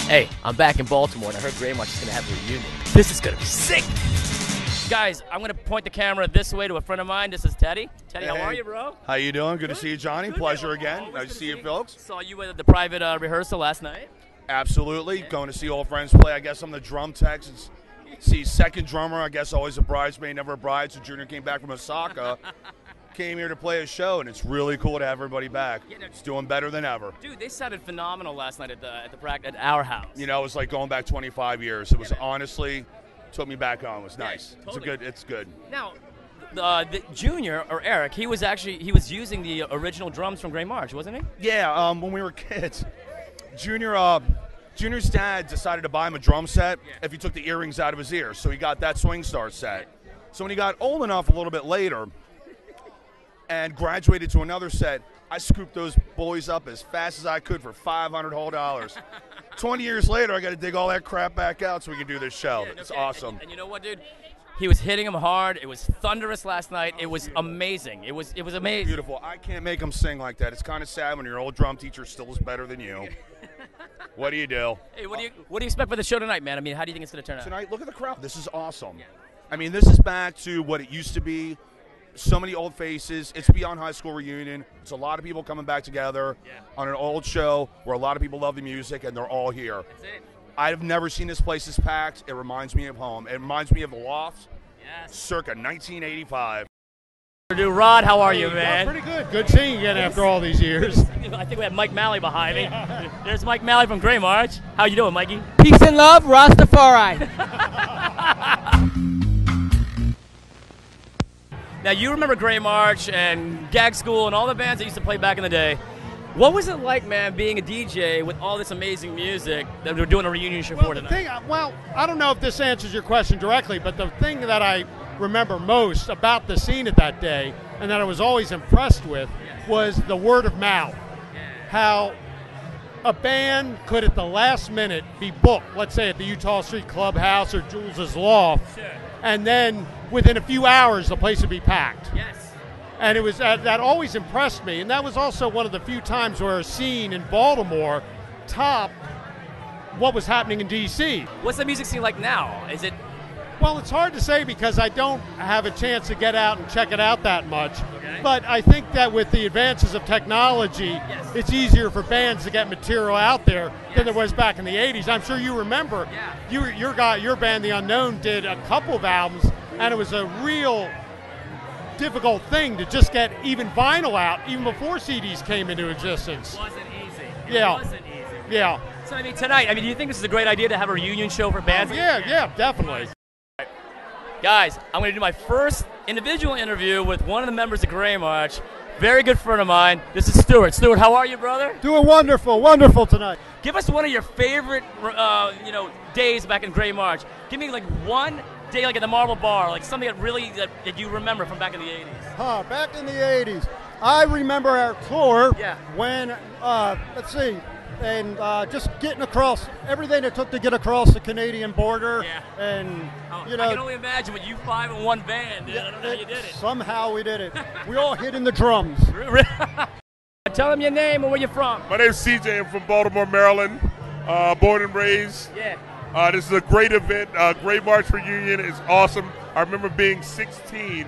Hey, I'm back in Baltimore, and I heard Grey March is going to have a reunion. This is going to be sick! Guys, I'm going to point the camera this way to a friend of mine. This is Teddy. Teddy, how are you, bro? How you doing? Good to see you, Johnny. Pleasure again. Nice to see you, folks. Saw you at the private rehearsal last night. Absolutely. Going to see old friends play. I guess I'm the drum tech. See, second drummer, I guess always a bridesmaid, never a bride. So Junior came back from Osaka, came here to play a show, and it's really cool to have everybody back. It's doing better than ever. Dude, they sounded phenomenal last night at our house. You know, it was like going back 25 years. It was honestly took me back home. It was nice. Totally. It's good. Now, the Junior or Eric, he was using the original drums from Grey March, wasn't he? Yeah. When we were kids, Junior's dad decided to buy him a drum set if he took the earrings out of his ears, so he got that Swing Star set. So when he got old enough a little bit later and graduated to another set, I scooped those boys up as fast as I could for $500 whole. 20 years later, I got to dig all that crap back out so we can do this show. It's awesome. And you know what, dude? He was hitting him hard. It was thunderous last night. It was amazing. It was amazing. Beautiful. I can't make him sing like that. It's kind of sad when your old drum teacher still is better than you. What do you do? Hey, what do you expect for the show tonight, man? I mean, how do you think it's going to turn out? Tonight, look at the crowd. This is awesome. Yeah. I mean, this is back to what it used to be. So many old faces. It's beyond high school reunion. It's a lot of people coming back together on an old show where a lot of people love the music, and they're all here. That's it. I've never seen this place as packed. It reminds me of home. It reminds me of the Loft, circa 1985. Dude, Rod, how are you, man? Pretty good. Good seeing you again after all these years. I think we have Mike Malley behind me. There's Mike Malley from Grey March. How you doing, Mikey? Peace and love, Rastafari. Now, you remember Grey March and Gag School and all the bands that used to play back in the day. What was it like, man, being a DJ with all this amazing music that we're doing a reunion show for tonight? I don't know if this answers your question directly, but the thing that I remember most about the scene at that day and that I was always impressed with was the word of mouth. How a band could at the last minute be booked, let's say at the Utah Street Clubhouse or Jules's Loft, and then within a few hours the place would be packed. Yes. And it was that always impressed me, and that was also one of the few times where a scene in Baltimore topped what was happening in D.C. What's the music scene like now? Is it? Well, it's hard to say because I don't have a chance to get out and check it out that much. Okay. But I think that with the advances of technology, it's easier for bands to get material out there than there was back in the 80s. I'm sure you remember your band, The Unknown, did a couple of albums, and it was a real difficult thing to just get even vinyl out even before CDs came into existence. It wasn't easy. It wasn't easy. Yeah. So, I mean, tonight, do you think this is a great idea to have a reunion show for bands? Yeah, definitely. Guys, I'm going to do my first individual interview with one of the members of Grey March. Very good friend of mine. This is Stuart. Stuart, how are you, brother? Doing wonderful tonight. Give us one of your favorite, days back in Grey March. Give me like one day, like at the Marble Bar, like something that you remember from back in the 80s. Back in the 80s. I remember our tour when, and just getting across everything it took to get across the Canadian border. Yeah. And, I can only imagine with you five in one band, dude. I don't know how you did it. Somehow we did it. We all hit in the drums. Tell them your name and where you're from. My name's CJ. I'm from Baltimore, Maryland. Born and raised. Yeah. This is a great event. Grey March reunion is awesome. I remember being 16,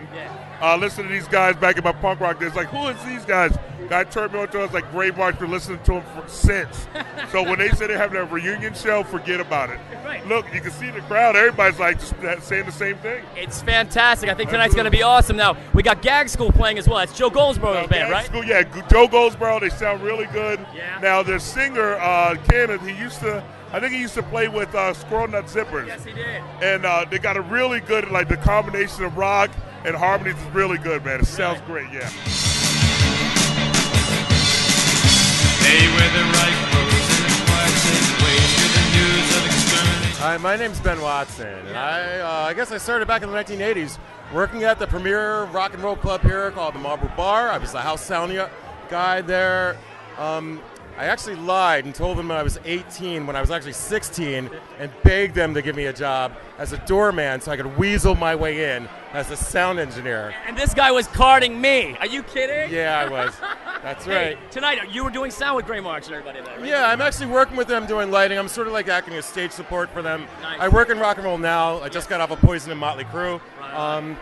listening to these guys back in my punk rock days. Like, who is these guys? Guy turned me on to us like Grey March. Been listening to them since. So when they say they're having a reunion show, forget about it. Right. Look, you can see the crowd. Everybody's like just saying the same thing. It's fantastic. I think tonight's going to be awesome. Now, we got Gag School playing as well. That's Joe Goldsboro's band, right? School, Joe Goldsboro. They sound really good. Yeah. Now, their singer, Ken, I think he used to play with Squirrel Nut Zippers. Yes, he did. And they got a really good, the combination of rock and harmonies is really good, man. It sounds great, yeah. Hey, where the right goes and the quiet says ways to the news of extermination. Hi, my name's Ben Watson, and I guess I started back in the 1980s working at the premier rock and roll club here called the Marble Bar. I was the house sound guy there. I actually lied and told them I was 18 when I was actually 16 and begged them to give me a job as a doorman so I could weasel my way in as a sound engineer. And this guy was carding me. Are you kidding? Yeah, I was. That's Hey, right. tonight, you were doing sound with Gray March and everybody there, right? Yeah, I'm actually working with them doing lighting. I'm sort of like acting as stage support for them. Nice. I work in rock and roll now. I just got off of Poison and Motley Crue. Right on.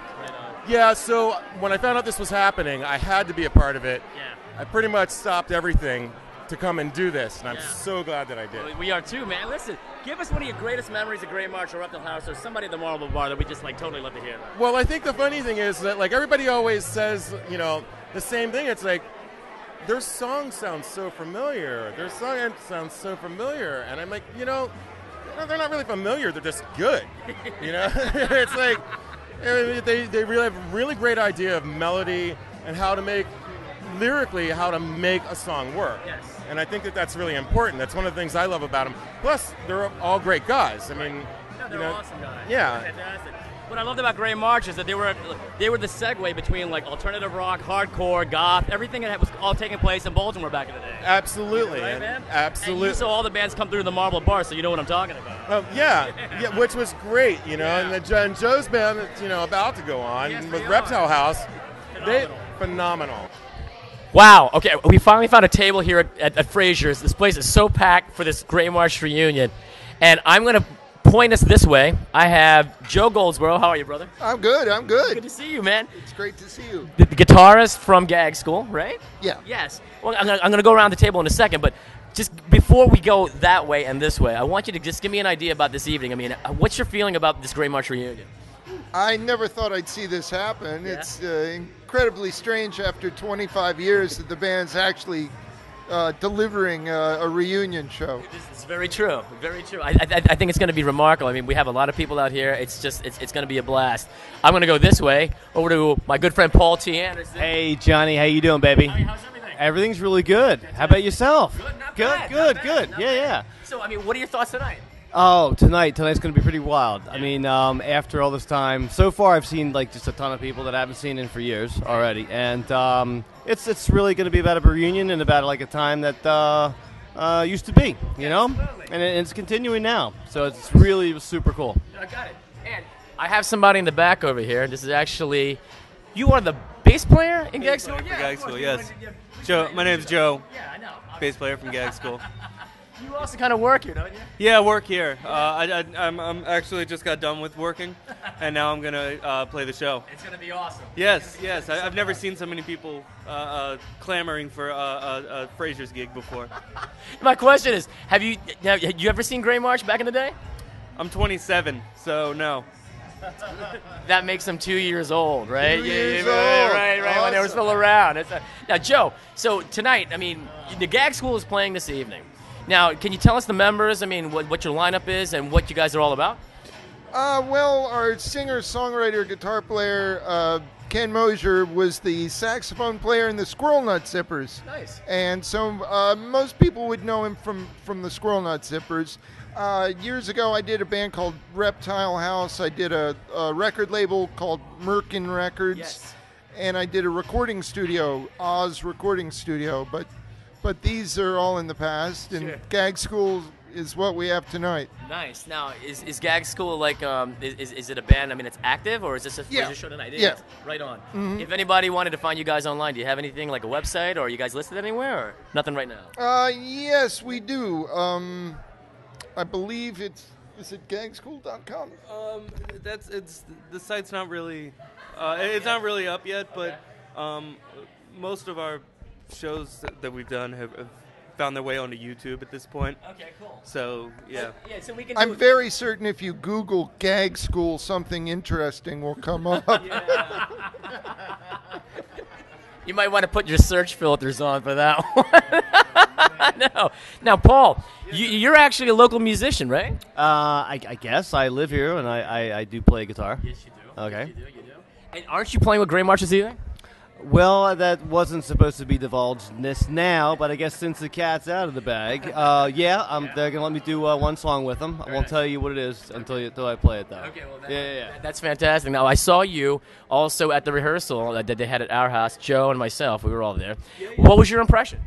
Yeah, so when I found out this was happening, I had to be a part of it. Yeah. I pretty much stopped everything to come and do this, and I'm so glad that I did. We are too, man. Listen, give us one of your greatest memories of Gray March or Uphill House or somebody at the Marble Bar that we just like totally love to hear that. Well, I think the funny thing is that like everybody always says, you know, the same thing. It's like their song sounds so familiar. Their song sounds so familiar, and I'm like, you know, they're not really familiar. They're just good. You know, it's like they really have a really great idea of melody and how to make lyrically how to make a song work. Yes. And I think that that's really important. That's one of the things I love about them. Plus, they're all great guys. I mean, They're awesome guys. Yeah. They're fantastic. What I loved about Gray March is that they were the segue between like alternative rock, hardcore, goth, everything that was all taking place in Baltimore back in the day. Absolutely. Right, man? Absolutely. And you saw all the bands come through the Marble Bar, so you know what I'm talking about. Yeah, which was great, you know. And Joe's band that's, you know, about to go on Yes, with they Reptile are. House. Phenomenal. Phenomenal. Wow. Okay, we finally found a table here at Frazier's. This place is so packed for this Gray March reunion, and I'm going to point us this way. I have Joe Goldsboro. How are you, brother? I'm good. I'm Good good. to see you, man. It's great to see you. The guitarist from Gag School, right? Yeah. Yes. Well, I'm going to go around the table in a second, but just before we go that way and this way, I want you to just give me an idea about this evening. I mean, what's your feeling about this Gray March reunion? I never thought I'd see this happen. Yeah. It's incredibly strange after 25 years that the band's actually delivering a reunion show. This is very true. Very true. I think it's going to be remarkable. I mean, we have a lot of people out here. It's just it's going to be a blast. I'm going to go this way over to my good friend Paul T. Anderson. Hey, Johnny, how you doing, baby? How's everything? Everything's really good. How about yourself? Good, not Good, bad, good, not good. bad, not Yeah, bad. yeah. So, I mean, what are your thoughts tonight? Oh, tonight's going to be pretty wild. I mean, after all this time, so far I've seen like just a ton of people that I haven't seen in for years already, and it's really going to be about a reunion and about like a time that used to be, you know, and it's continuing now. So it's really super cool. I got it. And I have somebody in the back over here. This is actually, you are the bass player in Gag School? For Yeah, Gag of course. School, yes. Joe, my name's Joe, Yeah, I know. bass player from Gag School. You also kind of work here, don't you? Yeah, I work here. I'm actually just got done with working, and now I'm gonna play the show. It's going to be awesome. Yes. I've never seen so many people clamoring for a Frazier's gig before. My question is, have you ever seen Gray March back in the day? I'm 27, so no. That makes them 2 years old, right? 2 years Right, old. when they were Awesome. still around. Now, Joe, so tonight, I mean, the Gag School is playing this evening. Now, can you tell us the members, I mean, what your lineup is and what you guys are all about? Well, our singer, songwriter, guitar player, Ken Mosier, was the saxophone player in the Squirrel Nut Zippers. Nice. And so most people would know him from the Squirrel Nut Zippers. Years ago, I did a band called Reptile House. I did a record label called Merkin Records. Yes. And I did a recording studio, Oz Recording Studio. But these are all in the past, and Sure. Gag School is what we have tonight. Nice. Now, is Gag School like, is it a band, I mean, it's active, or is this a Yeah. show tonight? It Yeah. is. Right on. Mhm. If anybody wanted to find you guys online, do you have anything like a website, or are you guys listed anywhere, or nothing right now? Yes, we do. I believe is it gagschool.com? The site's not really it's not really up yet, but most of our shows that we've done have found their way onto YouTube at this point. Okay, cool. So yeah. Yeah, so we can I'm very certain if you Google Gag School, something interesting will come up. You might want to put your search filters on for that one. No. Now, Paul, you're actually a local musician, right? I guess I live here and I do play guitar. Yes, you do. Okay. You do. And aren't you playing with Gray March this evening? Well, that wasn't supposed to be divulged in this now, but I guess since the cat's out of the bag, they're gonna let me do one song with them. I won't tell you what it is until I play it, though. Okay, well, That's fantastic. Now, I saw you also at the rehearsal that they had at our house. Joe and myself, we were all there. What was your impression?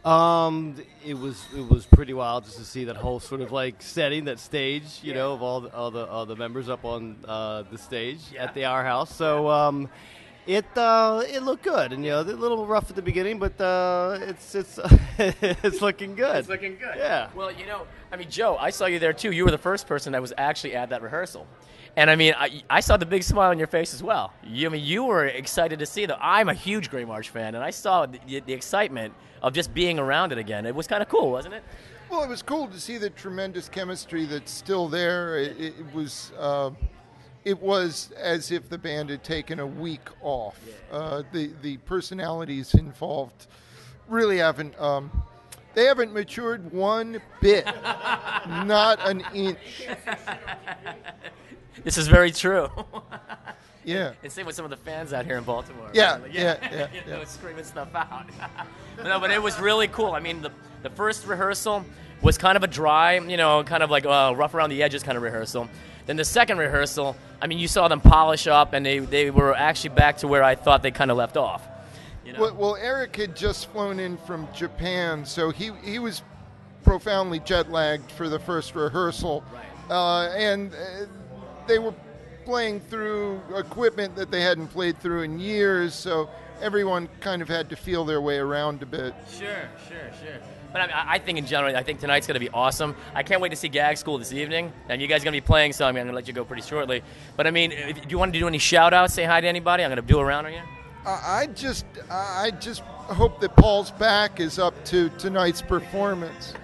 It was pretty wild just to see that whole sort of like setting, that stage, you know, of all the members up on the stage at the Our House. So It looked good, and a little rough at the beginning, but it's it's looking good. It's looking good. Yeah. Well, Joe, I saw you there too. You were the first person that was actually at that rehearsal, and I saw the big smile on your face as well. You were excited to see that. I'm a huge Grey March fan, and I saw the excitement of just being around it again. It was kind of cool, wasn't it? Well, it was cool to see the tremendous chemistry that's still there. It was as if the band had taken a week off. The personalities involved really haven't matured one bit, not an inch. This is very true. Yeah. And same with some of the fans out here in Baltimore. Yeah, right? yeah. Screaming stuff out. But it was really cool. The first rehearsal was kind of a dry, kind of like rough around the edges kind of rehearsal. Then the second rehearsal, you saw them polish up, and they were actually back to where I thought they kind of left off. Well, Eric had just flown in from Japan, so he was profoundly jet-lagged for the first rehearsal. Right. And they were playing through equipment that they hadn't played through in years, so everyone kind of had to feel their way around a bit. Sure. But I think in general, I think tonight's going to be awesome. I can't wait to see Gag School this evening. And you guys are going to be playing, so I'm going to let you go pretty shortly. But, do you want to do any shout-outs, say hi to anybody? I'm going to do a round on you. I just hope that Paul's back is up to tonight's performance.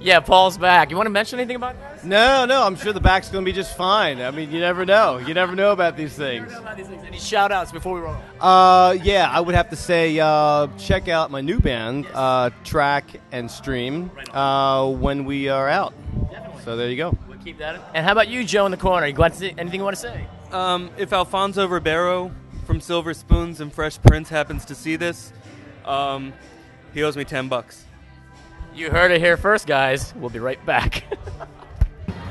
Yeah, Paul's back. You want to mention anything about this? No, I'm sure the back's going to be just fine. You never know. You never know about these things. Any shout-outs before we roll? Yeah, I would have to say check out my new band, Track and Stream, when we are out. Definitely. So there you go. We'll keep that. And how about you, Joe, in the corner? You got anything you want to say? If Alfonso Ribeiro from Silver Spoons and Fresh Prince happens to see this, he owes me $10. You heard it here first, guys. We'll be right back.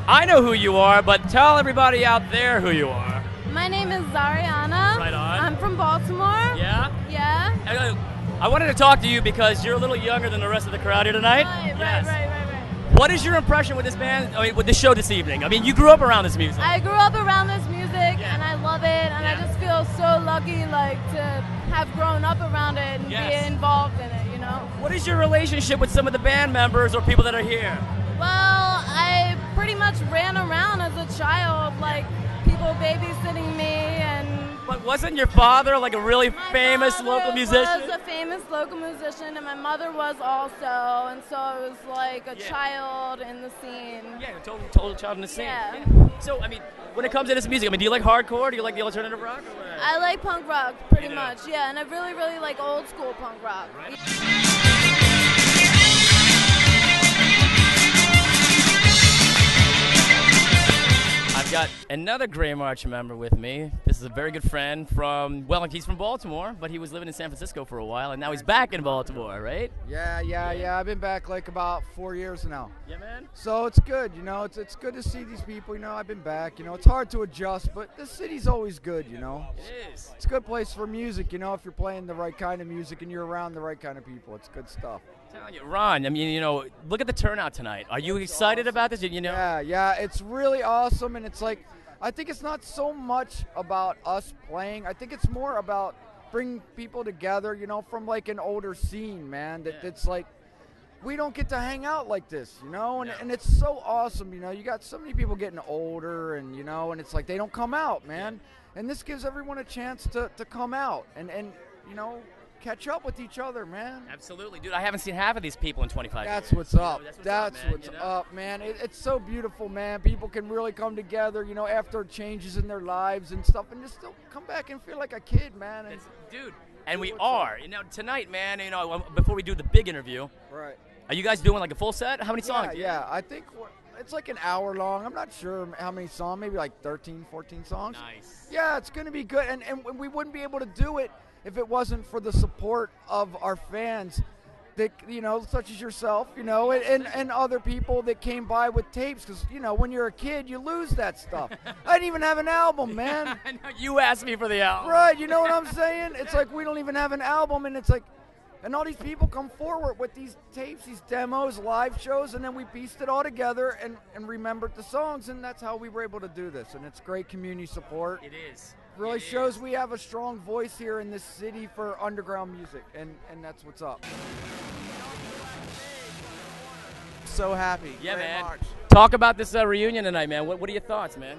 I know who you are, but tell everybody out there who you are. My name is Zariana. Right on. I'm from Baltimore. Yeah? Yeah. I wanted to talk to you because you're a little younger than the rest of the crowd here tonight. Right. What is your impression with this band, with this show this evening? You grew up around this music. I grew up around this music, and I love it, and I just feel so lucky, to have grown up around it and be involved in it, What is your relationship with some of the band members or people that are here? Well, I pretty much ran around as a child, people babysitting me, and... But wasn't your father a really famous local musician? My father was a famous local musician, and my mother was also, and so I was like a child in the scene. Yeah, a total child in the scene. Yeah. So, when it comes to this music, do you like hardcore? Do you like the alternative rock? Or what? I like punk rock pretty much, yeah, and I really, really like old school punk rock. Right. I've got another Grey March member with me. This is a very good friend he's from Baltimore, but he was living in San Francisco for a while, and now he's back in Baltimore, right? Yeah. I've been back about 4 years now. Yeah, man. So it's good, it's good to see these people, I've been back, it's hard to adjust, but the city's always good, It is. It's a good place for music, if you're playing the right kind of music and you're around the right kind of people, it's good stuff. I'm telling you, Ron, look at the turnout tonight. Are you excited about this? Yeah, it's really awesome, and it's I think it's not so much about us playing. I think it's more about bringing people together, from an older scene, man. It's we don't get to hang out like this, and it's so awesome, You got so many people getting older, and and it's they don't come out, man. And this gives everyone a chance to come out and catch up with each other, man. Absolutely, dude. I haven't seen half of these people in 25 years. That's what's up. That's what's up, man. It's so beautiful, man. People can really come together, after changes in their lives and stuff, and just still come back and feel like a kid, man. Dude, and we are. Tonight, man, before we do the big interview. Right. Are you guys doing a full set? How many songs? Yeah, I think it's an hour long. I'm not sure how many songs, maybe 13, 14 songs. Nice. Yeah, it's going to be good, and we wouldn't be able to do it if it wasn't for the support of our fans, that such as yourself, and other people that came by with tapes. Because when you're a kid, you lose that stuff. I didn't even have an album, man. I know, you asked me for the album. Right? You know what I'm saying? It's we don't even have an album, and it's and all these people come forward with these tapes, these demos, live shows, and then we pieced it all together and remembered the songs, and that's how we were able to do this. And it's great community support. It is. really shows we have a strong voice here in this city for underground music, and that's what's up. So happy. Yeah, Great man. March. Talk about this reunion tonight, man. What are your thoughts, man?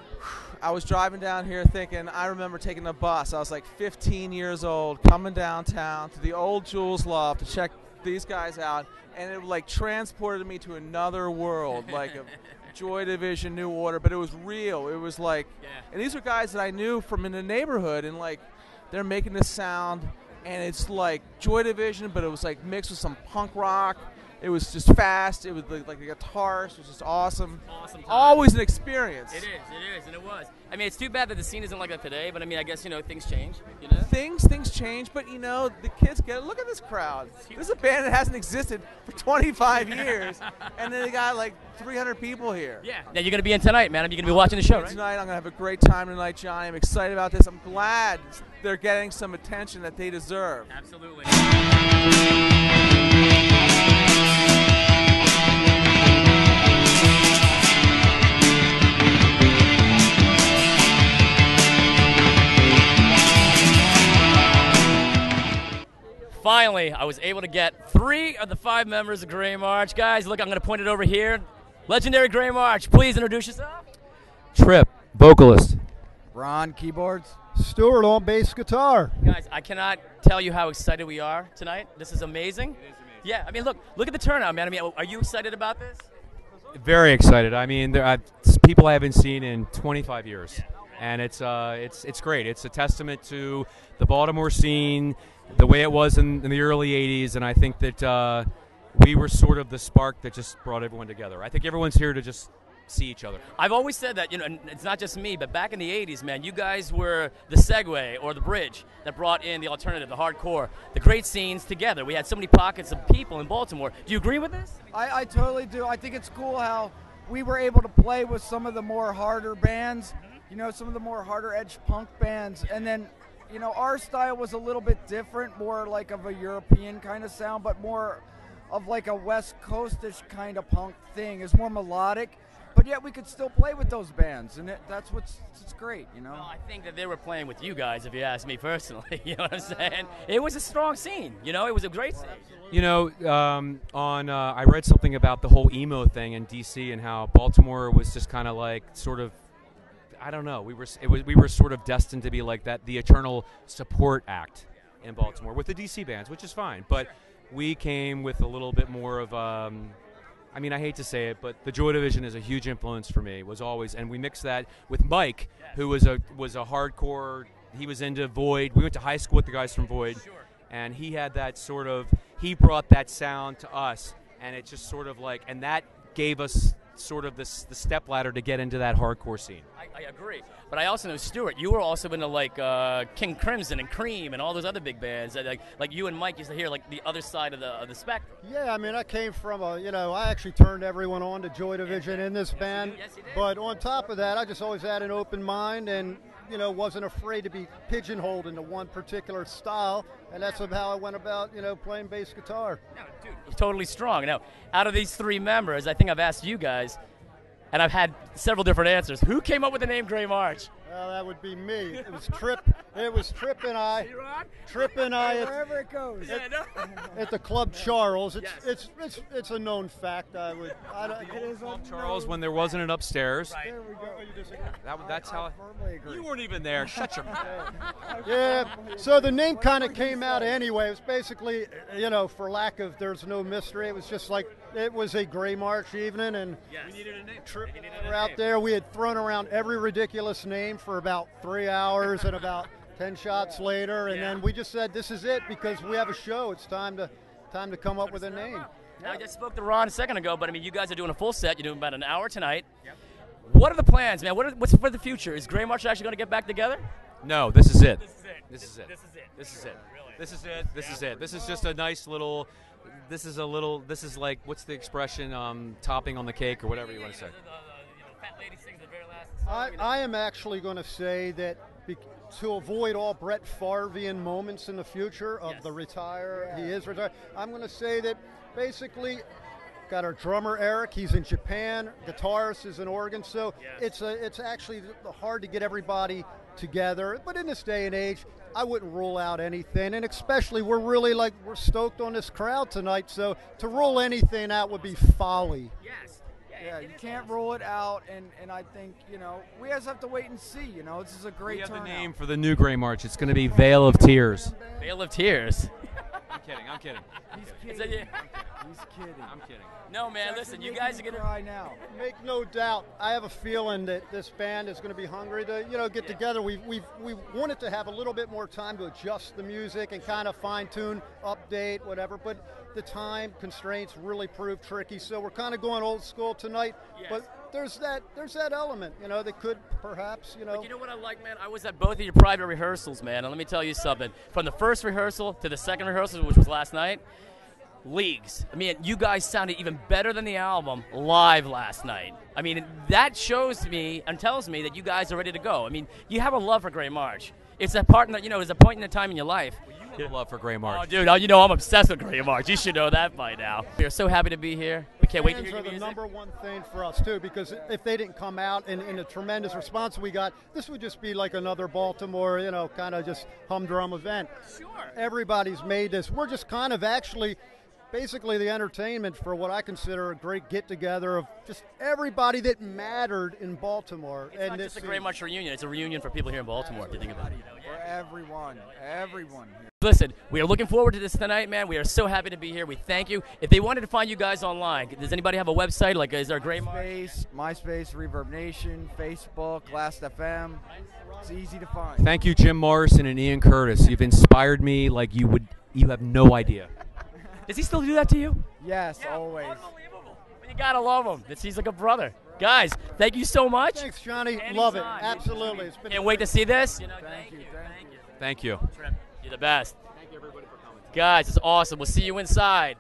I was driving down here thinking, I remember taking a bus. I was like 15 years old, coming downtown to the old Jules Loft to check these guys out, and it like transported me to another world, like a Joy Division, New Order, but it was real. It was like, and these are guys that I knew from in the neighborhood, and like they're making this sound, and it's like Joy Division, but it was like mixed with some punk rock. It was just fast. It was like the guitars. It was just awesome. Awesome time. Always an experience. It is, and it was. I mean, it's too bad that the scene isn't like that today, but I mean, I guess, things change, Things change, but the kids get it. Look at this crowd. This is a band that hasn't existed for 25 years, and then they got like 300 people here. Yeah. Now, you're going to be in tonight, man. You're going to be watching the show, right? Tonight, I'm going to have a great time tonight, Johnny. I'm excited about this. I'm glad they're getting some attention that they deserve. Absolutely. Finally, I was able to get 3 of the 5 members of Grey March. Guys, look, I'm going to point it over here. Legendary Grey March, please introduce yourself. Trip, vocalist. Ron, keyboards. Stuart on bass guitar. Guys, I cannot tell you how excited we are tonight. This is amazing. It is amazing. Yeah, I mean, look at the turnout, man. I mean, are you excited about this? Very excited. I mean, it's people I haven't seen in 25 years, and it's great. It's a testament to the Baltimore scene, the way it was in the early 80s, and I think that we were sort of the spark that just brought everyone together. I think everyone's here to just see each other. I've always said that, and it's not just me, but back in the 80s, man, you guys were the segue or the bridge that brought in the alternative, the hardcore, the great scenes together. We had so many pockets of people in Baltimore. Do you agree with this? I totally do. I think it's cool how we were able to play with some of the more harder bands, some of the more harder edge punk bands, and then our style was a little bit different, more like of a European kind of sound, but more of like a West Coastish kind of punk thing. It's more melodic, but yet we could still play with those bands, and that's what's great, Well, I think that they were playing with you guys, if you ask me personally. You know what I'm saying? It was a strong scene. It was a great scene. I read something about the whole emo thing in D.C. and how Baltimore was just kind of like sort of, I don't know. We were sort of destined to be like that, the eternal support act in Baltimore with the DC bands, which is fine. But we came with a little bit more of, I mean, I hate to say it, but the Joy Division is a huge influence for me. Was always, and we mixed that with Mike, who was a hardcore. He was into Void. We went to high school with the guys from Void, and he had that sort of. He brought that sound to us, and it just sort of like, and that gave us sort of the step ladder to get into that hardcore scene. I agree, but I also know, Stuart, you were also into like King Crimson and Cream and all those other big bands that like you and Mike used to hear like the other side of the spectrum. Yeah, I mean, I came from I actually turned everyone on to Joy Division in this band, but on top of that, I just always had an open mind and wasn't afraid to be pigeonholed into one particular style, and that's how I went about playing bass guitar. No, dude, totally strong. Now, out of these 3 members, I think I've asked you guys, and I've had several different answers. Who came up with the name Grey March? Well, that would be me. It was Trip. It was Trip and I. Trip and I. Wherever it goes. At the Club Charles. It's a known fact. It is Club Charles when there wasn't an upstairs. There we go. That's how. You weren't even there. Shut your mouth. Yeah. So the name kind of came out anyway. It was basically, for lack of, there's no mystery. It was just like it was a Grey March evening, and we needed a name. We were out there. We had thrown around every ridiculous name for about 3 hours, and about 10 shots later, and then we just said, "This is it," because we have a show. It's time to come up with a name. Now, I just spoke to Ron a second ago, but I mean, you guys are doing a full set. You're doing about an hour tonight. Yep. What are the plans, man? What's for the future? Is Grey March actually going to get back together? No, this is it. This is it. This is it. This is just a nice little. This is like, what's the expression? Topping on the cake or whatever you want to say. Fat lady sings the very last song. I am actually going to say that to avoid all Brett Favrean moments in the future of the retire, he is retired. I'm going to say that basically, got our drummer Eric. He's in Japan. Guitarist is in Oregon. So it's actually hard to get everybody together. But in this day and age, I wouldn't rule out anything. And especially we're stoked on this crowd tonight. So to rule anything out would be folly. Yes. Yeah, you can't rule it out, and I think, we just have to wait and see. This is a great We have turnout. the name for the new Gray March. It's going to be Veil of Tears. Veil of Tears. I'm kidding. He's Is that kidding. you? He's kidding. I'm kidding. No, man, listen, you guys are going to cry now. Make no doubt, I have a feeling that this band is going to be hungry to, get together. We wanted to have a little bit more time to adjust the music and kind of fine-tune, update, whatever, but the time constraints really proved tricky, so we're kind of going old school tonight. Yes. But there's that element, that could perhaps, But you know what I like, man? I was at both of your private rehearsals, man, and let me tell you something. From the first rehearsal to the second rehearsal, which was last night, leagues. I mean, you guys sounded even better than the album live last night. I mean, that shows me and tells me that you guys are ready to go. I mean, you have a love for Gray March. It's a part that, it's a point in a time in your life. You have love for Gray March. Oh, dude, I'm obsessed with Gray March. You should know that by now. We're so happy to be here. We can't wait to Fans hear are your the music. number one thing for us, too, because if they didn't come out in the tremendous response we got, this would just be like another Baltimore, kind of just humdrum event. Sure. Everybody's made this. We're just kind of actually basically the entertainment for what I consider a great get-together of just everybody that mattered in Baltimore. It's not just a Gray March reunion. It's a reunion for people here in Baltimore, if you think about it. For everyone here. Listen, we are looking forward to this tonight, man. We are so happy to be here. We thank you. If they wanted to find you guys online, does anybody have a website? Like, is there a Gray March? MySpace, Reverb Nation, Facebook, Last FM. It's easy to find. Thank you, Jim Morrison and Ian Curtis. You've inspired me like you have no idea. Does he still do that to you? Yes, always. Unbelievable. You gotta love him. He's like a brother. Guys, thank you so much. Thanks, Johnny. Anytime. Love it. Absolutely. It's been Can't wait to see this. Thank you. Thank you. You're the best. Thank you, everybody, for coming. Guys, it's awesome. We'll see you inside.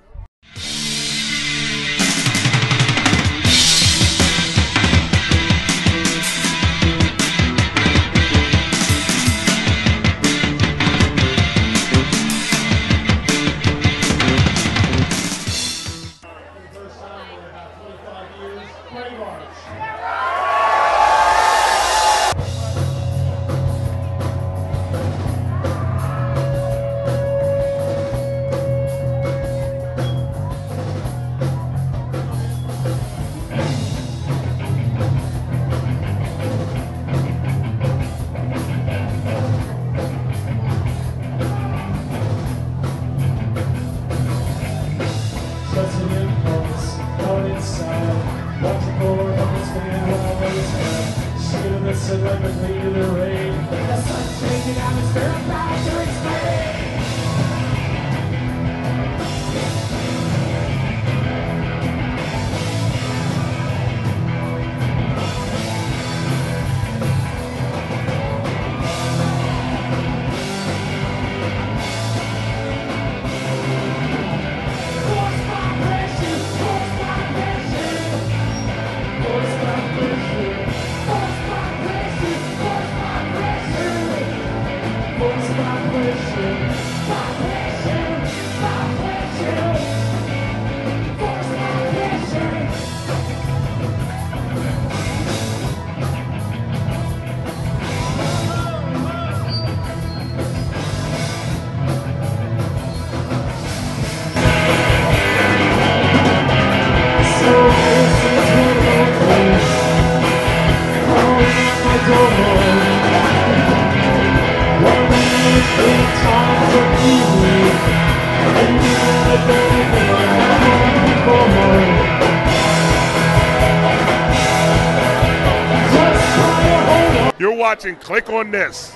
You're watching Click on This.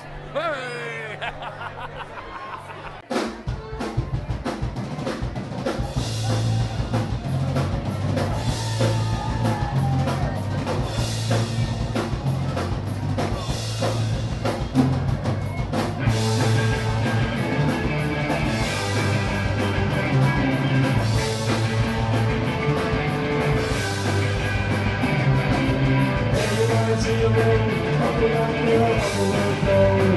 Everybody see the road, up and down the hill, up the road,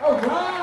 All right.